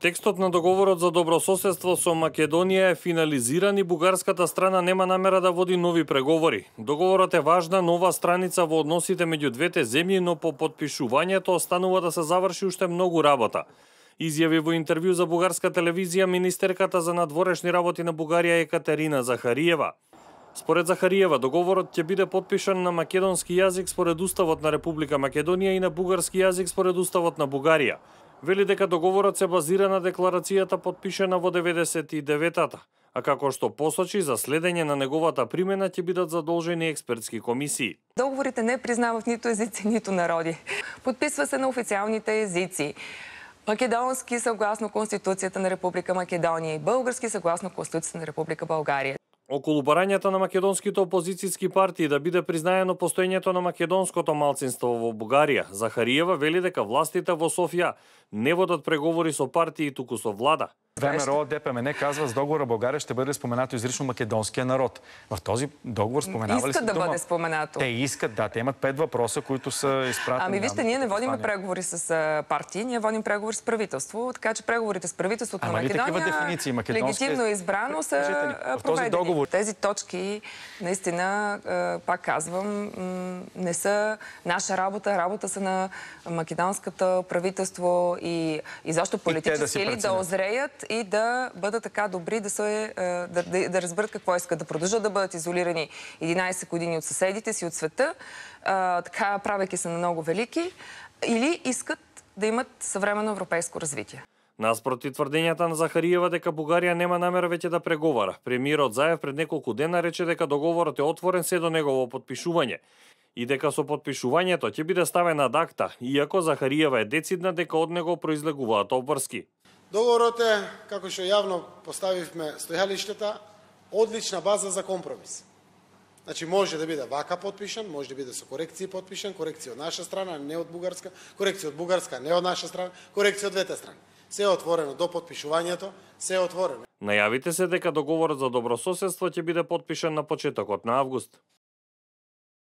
Текстот на договорот за добрососедство со Македонија е финализиран и бугарската страна нема намера да води нови преговори. Договорот е важна нова страница во односите меѓу двете земји, но по потпишувањето останува да се заврши уште многу работа. Изјави во интервју за бугарска телевизија министерката за надворешни работи на Бугарија Екатерина Захариева. Според Захариева, договорот ќе биде потпишан на македонски јазик според Уставот на Република Македонија и на бугарски јазик според Уставот на Бугарија. Вели дека договорот се базира на декларацијата потпишана во 99-та, а како што посочи, за следење на неговата примена ќе бидат задолжени експертски комисии. Договорите не признават ниту езици, ниту народи. Подписва се на официјалните езици. Македонски согласно Конституцијата на Република Македонија и български согласно Конституцијата на Република Българија. Околу барањата на македонските опозицијски партии да биде признаено постоењето на македонското малцинство во Бугарија, Захариева вели дека властите во Софија не водат преговори со партии, туку со влада. ВМРО ДПМН казва, с договора България ще бъде споменато изрично македонския народ. В този договор споменава ли се Искат да дума? бъде споменато. Те искат, да. Те имат 5 въпроса, които са изпратени. Ами вижте, ние не водим преговори с партии, ние водим преговори с правителство, така че преговорите с правителството на Македония легитимно избрано са проведени. Тези точки, наистина, пак казвам, не са наша работа, работа са на македонското правителство и защо политически елит да озреят и да бъдат така добри да разберат какво искат, да продължат да бъдат изолирани 11 години от съседите си, от света, така правейки се на много велики, или искат да имат съвременно европейско развитие. Наспроти тврдењата на Захариева дека Бугарија нема намера веќе да преговара, премиерот Заев пред неколку дена рече дека договорот е отворен се до негово потпишување и дека со потпишувањето ќе биде ставен ад акта, иако Захариева е децидна дека од него произлегуваат обврски. Договорот е, како што јавно поставивме стојалиштата, одлична база за компромис. Значи може да биде вака потпишан, може да биде со корекции потпишан, корекција од наша страна, не од бугарска, корекција од бугарска, не од наша страна, корекција од двете страни. Се е отворено до потпишувањето, се е отворено. Најавите се дека договорот за добрососедство ќе биде потпишан на почетокот на август.